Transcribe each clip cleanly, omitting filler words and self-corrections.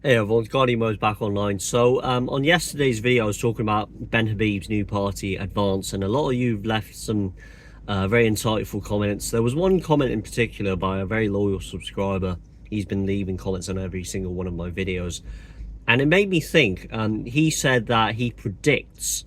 Hey everyone, Guardio's back online. So on yesterday's video I was talking about Ben Habib's new party, Advance, and a lot of you've left some very insightful comments. There was one comment in particular by a very loyal subscriber. He's been leaving comments on every single one of my videos, and it made me think. He said that he predicts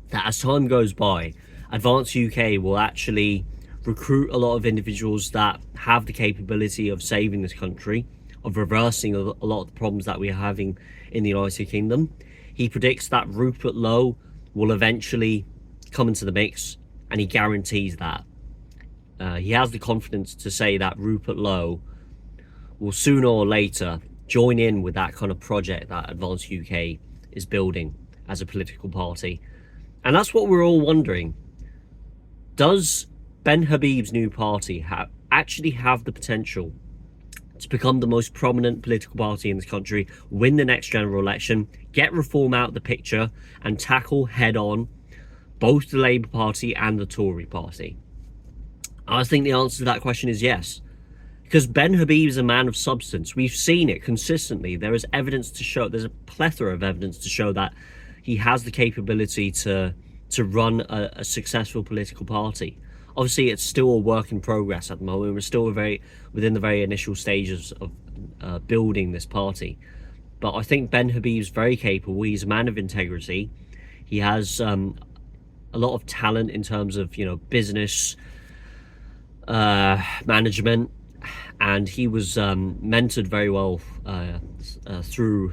that as time goes by, Advance UK will actually recruit a lot of individuals that have the capability of saving this country, of reversing a lot of the problems that we're having in the United Kingdom. He predicts that Rupert Lowe will eventually come into the mix, and he guarantees that. He has the confidence to say that Rupert Lowe will sooner or later join in with that kind of project that Advance UK is building as a political party. And that's what we're all wondering. Does Ben Habib's new party actually have the potential to become the most prominent political party in this country, win the next general election, get reform out of the picture, and tackle head-on both the Labour Party and the Tory party? I think the answer to that question is yes. Because Ben Habib is a man of substance. We've seen it consistently. There is evidence to show, there's a plethora of evidence to show that he has the capability to run a successful political party. Obviously, it's still a work in progress at the moment. We're still within the very initial stages of building this party. But I think Ben Habib's very capable. He's a man of integrity. He has a lot of talent in terms of, business management, and he was mentored very well through,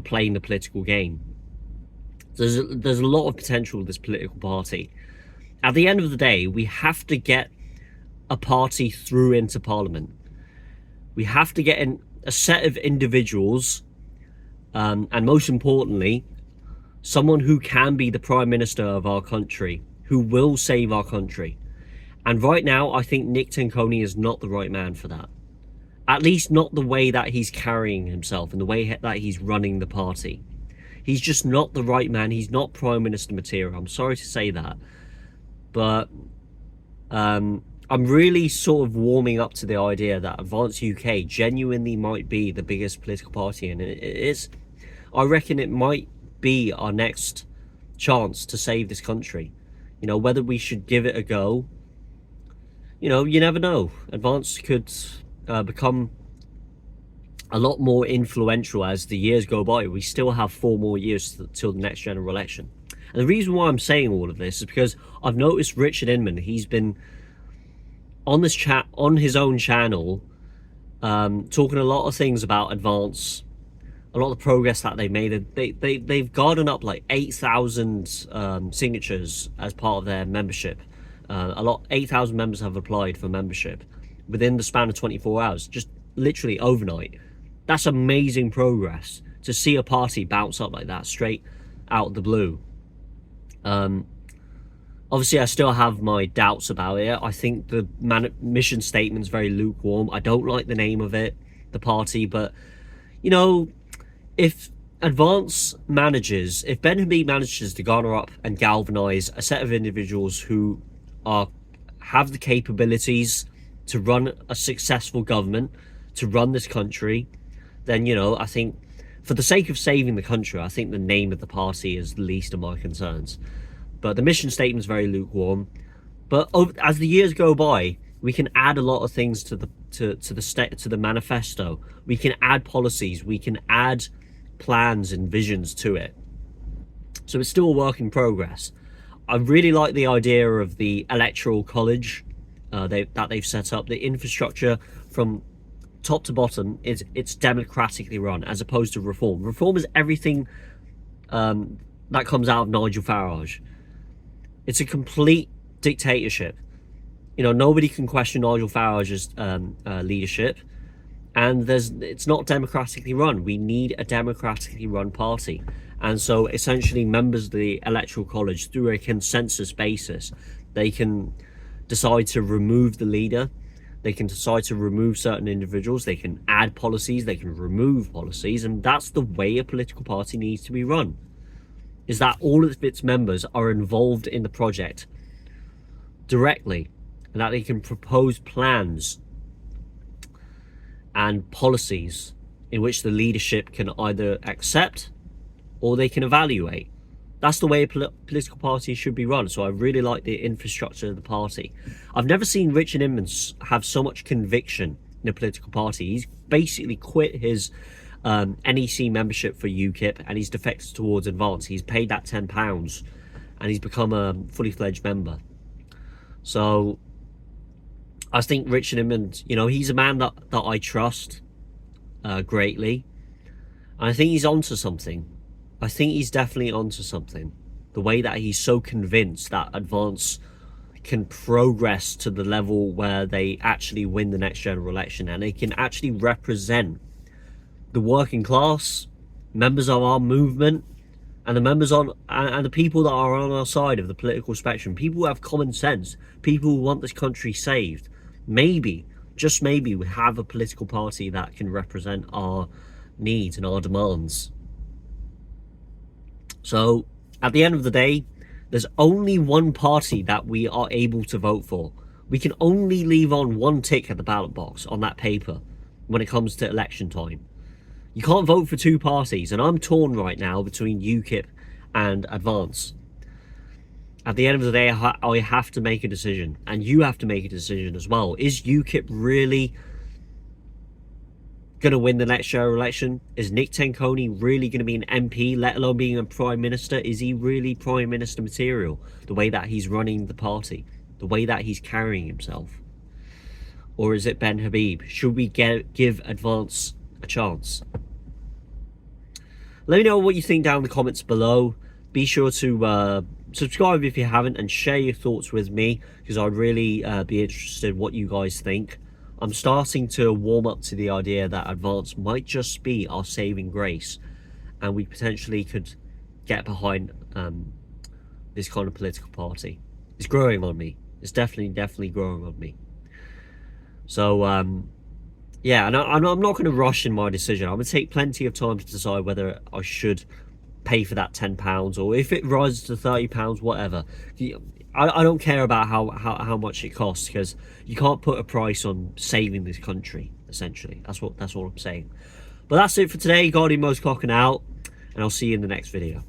playing the political game. There's a lot of potential with this political party. At the end of the day, we have to get a party through into Parliament. We have to get in a set of individuals, and most importantly, someone who can be the Prime Minister of our country, who will save our country. And right now, I think Nick Tinconi is not the right man for that. At least not the way that he's carrying himself and the way that he's running the party. He's just not the right man. He's not Prime Minister material. I'm sorry to say that. But I'm really sort of warming up to the idea that Advance UK genuinely might be the biggest political party, and it is. I reckon it might be our next chance to save this country. Whether we should give it a go, you never know. Advance could become a lot more influential as the years go by. We still have 4 more years till the next general election. And the reason why I'm saying all of this is because I've noticed Richard Inman, he's been on this chat on his own channel, talking a lot of things about Advance, a lot of the progress that they've made. They've garnered up like 8,000 signatures as part of their membership. 8,000 members have applied for membership within the span of 24 hours, just literally overnight. That's amazing progress to see a party bounce up like that straight out of the blue. Obviously, I still have my doubts about it. I think the mission statement's very lukewarm. I don't like the name of it, the party, but if if Ben Habib manages to garner up and galvanize a set of individuals who have the capabilities to run a successful government, to run this country, then I think, for the sake of saving the country, I think the name of the party is the least of my concerns. But the mission statement is very lukewarm. But as the years go by, we can add a lot of things to the manifesto. We can add policies. We can add plans and visions to it. So it's still a work in progress. I really like the idea of the electoral college that they've set up. The infrastructure from top to bottom it's democratically run, as opposed to reform. Reform is everything that comes out of Nigel Farage. It's a complete dictatorship. Nobody can question Nigel Farage's leadership, and it's not democratically run. We need a democratically run party. And so essentially members of the electoral college, through a consensus basis, they can decide to remove the leader. They can decide to remove certain individuals. They can add policies. They can remove policies. And that's the way a political party needs to be run, is that all of its members are involved in the project directly, and that they can propose plans and policies in which the leadership can either accept or they can evaluate. That's the way a political party should be run. So I really like the infrastructure of the party. I've never seen Richard Inman have so much conviction in a political party. He's basically quit his NEC membership for UKIP and he's defected towards Advance. He's paid that £10 and he's become a fully fledged member. So I think Richard Inman, you know, he's a man that I trust greatly. And I think he's onto something. I think he's definitely onto something. The way that he's so convinced that Advance can progress to the level where they actually win the next general election and they can actually represent the working class, members of our movement, and the members on and the people that are on our side of the political spectrum, people who have common sense, people who want this country saved. Maybe, just maybe, we have a political party that can represent our needs and our demands. So at the end of the day, there's only one party that we are able to vote for. We can only leave on one tick at the ballot box on that paper when it comes to election time. You can't vote for two parties, and I'm torn right now between UKIP and Advance. At the end of the day, I have to make a decision, and you have to make a decision as well. Is UKIP really going to win the next general election? Is Nick Tenconi really going to be an MP, let alone being a Prime Minister? Is he really Prime Minister material? The way that he's running the party, the way that he's carrying himself? Or is it Ben Habib? Should we give Advance a chance? Let me know what you think down in the comments below. Be sure to subscribe if you haven't and share your thoughts with me, because I'd really be interested in what you guys think. I'm starting to warm up to the idea that Advance might just be our saving grace, and we potentially could get behind this kind of political party. It's growing on me. It's definitely growing on me. So yeah, and I'm not going to rush in my decision. I'm going to take plenty of time to decide whether I should pay for that £10, or if it rises to £30, whatever. I don't care about how much it costs, because you can't put a price on saving this country, essentially. That's what I'm saying. But that's it for today. Guardian Most clocking out, and I'll see you in the next video.